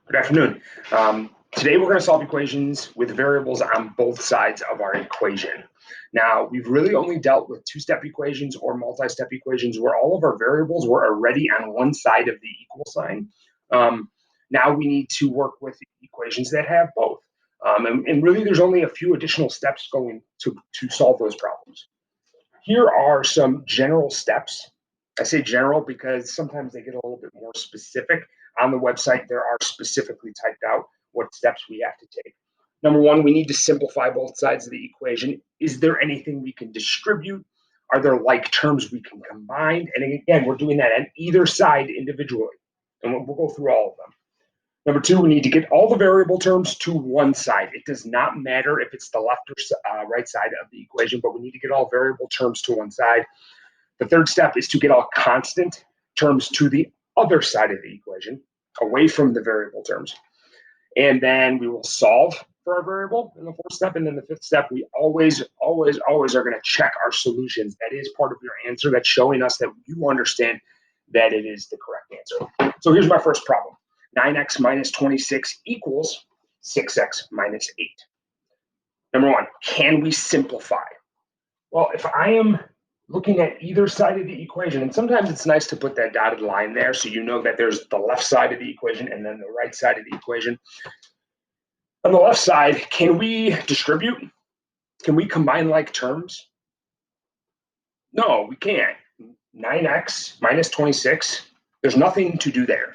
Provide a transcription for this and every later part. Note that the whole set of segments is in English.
Good afternoon. Today we're going to solve equations with variables on both sides of our equation. Now, we've really only dealt with two-step equations or multi-step equations where all of our variables were already on one side of the equal sign. Now we need to work with equations that have both. And really there's only a few additional steps going to solve those problems. Here are some general steps. I say general because sometimes they get a little bit more specific. On the website, there are specifically typed out what steps we have to take. Number one, we need to simplify both sides of the equation. Is there anything we can distribute? Are there like terms we can combine? And again, we're doing that on either side individually. And we'll go through all of them. Number two, we need to get all the variable terms to one side. It does not matter if it's the left or right side of the equation, but we need to get all variable terms to one side. The third step is to get all constant terms to the other side of the equation, away from the variable terms. And then we will solve for our variable in the fourth step. And then the fifth step, we always are going to check our solutions. That is part of your answer. That's showing us that you understand that it is the correct answer. So here's my first problem. 9x minus 26 equals 6x minus 8. Number one, can we simplify? Well, if I am looking at either side of the equation, and sometimes it's nice to put that dotted line there so you know that there's the left side of the equation and then the right side of the equation. On the left side, can we distribute? Can we combine like terms? No, we can't. 9x minus 26, there's nothing to do there.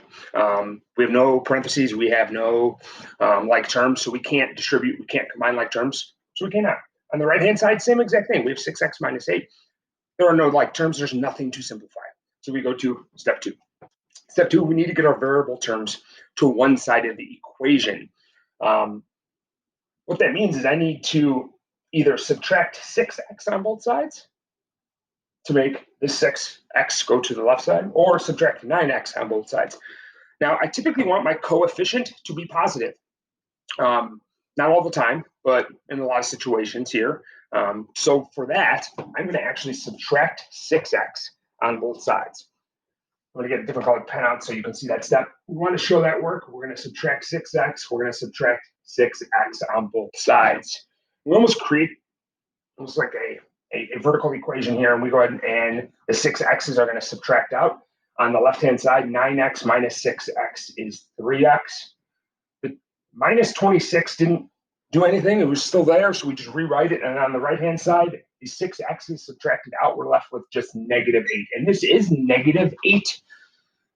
We have no parentheses, we have no like terms, so we can't distribute, we can't combine like terms, so we cannot. On the right-hand side, same exact thing. We have 6x minus 8. There are no like terms, there's nothing to simplify. So we go to step two. Step two, we need to get our variable terms to one side of the equation. What that means is I need to either subtract 6x on both sides to make the 6x go to the left side, or subtract 9x on both sides. Now, I typically want my coefficient to be positive. Not all the time, but in a lot of situations here. So for that, I'm going to actually subtract 6x on both sides. I'm going to get a different colored pen out so you can see that step. We want to show that work. We're going to subtract 6x. We're going to subtract 6x on both sides. We almost create almost like a vertical equation here, and we go ahead and the 6x's are going to subtract out. On the left-hand side, 9x minus 6x is 3x. The minus 26 didn't do anything. It was still there, so we just rewrite it. And on the right-hand side, the 6x's subtracted out, we're left with just negative 8. And this is negative 8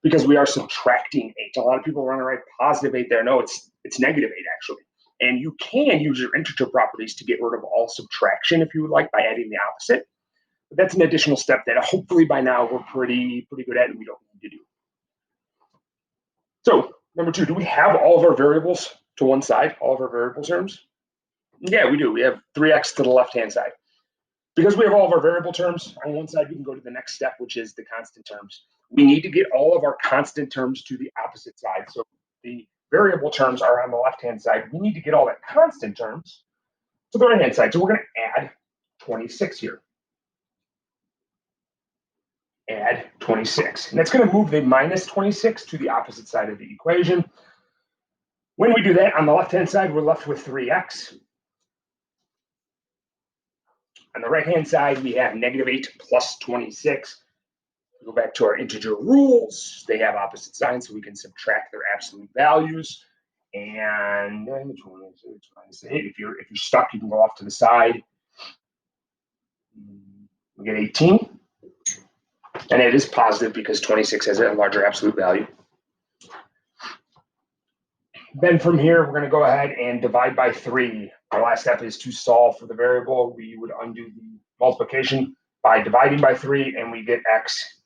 because we are subtracting 8. A lot of people want to write positive 8 there. No, it's negative 8, actually. And you can use your integer properties to get rid of all subtraction if you would like by adding the opposite. But that's an additional step that hopefully by now we're pretty good at and we don't need to do. So number two, do we have all of our variables to one side, all of our variable terms? Yeah, we do. We have 3x to the left-hand side. Because we have all of our variable terms on one side, we can go to the next step, which is the constant terms. We need to get all of our constant terms to the opposite side. So the variable terms are on the left-hand side. We need to get all the constant terms to the right-hand side. So we're going to add 26 here. Add 26. And that's going to move the minus 26 to the opposite side of the equation. When we do that, on the left-hand side, we're left with 3x. On the right-hand side, we have negative 8 plus 26. We go back to our integer rules. They have opposite signs, so we can subtract their absolute values. And 26 minus 8. If you're stuck, you can go off to the side. We get 18. And it is positive because 26 has a larger absolute value. Then from here, we're going to go ahead and divide by 3. Our last step is to solve for the variable. We would undo the multiplication by dividing by 3, and we get x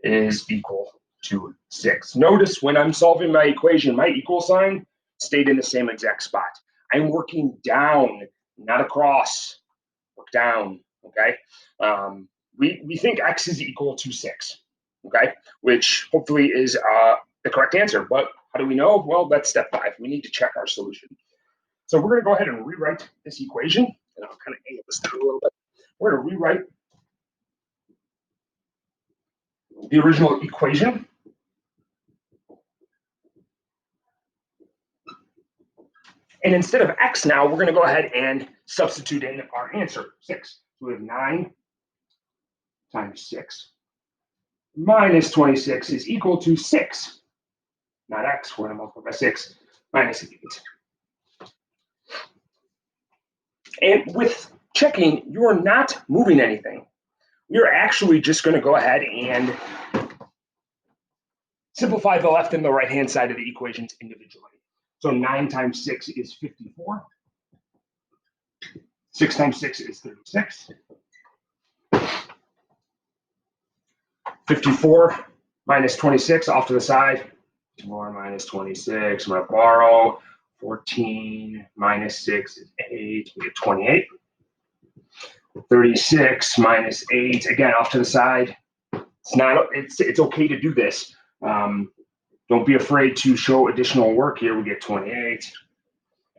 is equal to 6. Notice when I'm solving my equation, my equal sign stayed in the same exact spot. I'm working down, not across. Work down, okay? We think x is equal to 6, okay? Which hopefully is the correct answer, but how do we know? Well, that's step 5. We need to check our solution. So we're going to go ahead and rewrite this equation, and I'll kind of angle this down a little bit. We're going to rewrite the original equation And instead of x now, we're going to go ahead and substitute in our answer, 6. So we have 9 times 6 minus 26 is equal to 6. Not x, we're going to multiply by 6 minus 8. And with checking, you're not moving anything. You're actually just going to go ahead and simplify the left and the right-hand side of the equations individually. So 9 times 6 is 54. 6 times 6 is 36. 54 minus 26 off to the side. 4 minus 26, I'm going to borrow. 14 minus 6 is 8, we get 28. 36 minus 8, again, off to the side. It's okay to do this. Don't be afraid to show additional work here. We get 28,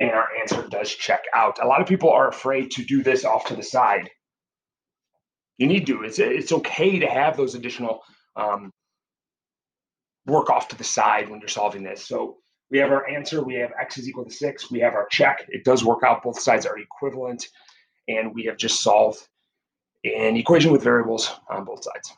and our answer does check out. A lot of people are afraid to do this off to the side. You need to. It's okay to have those additional work off to the side when you're solving this. So we have our answer. We have x is equal to 6. We have our check. It does work out. Both sides are equivalent, and we have just solved an equation with variables on both sides.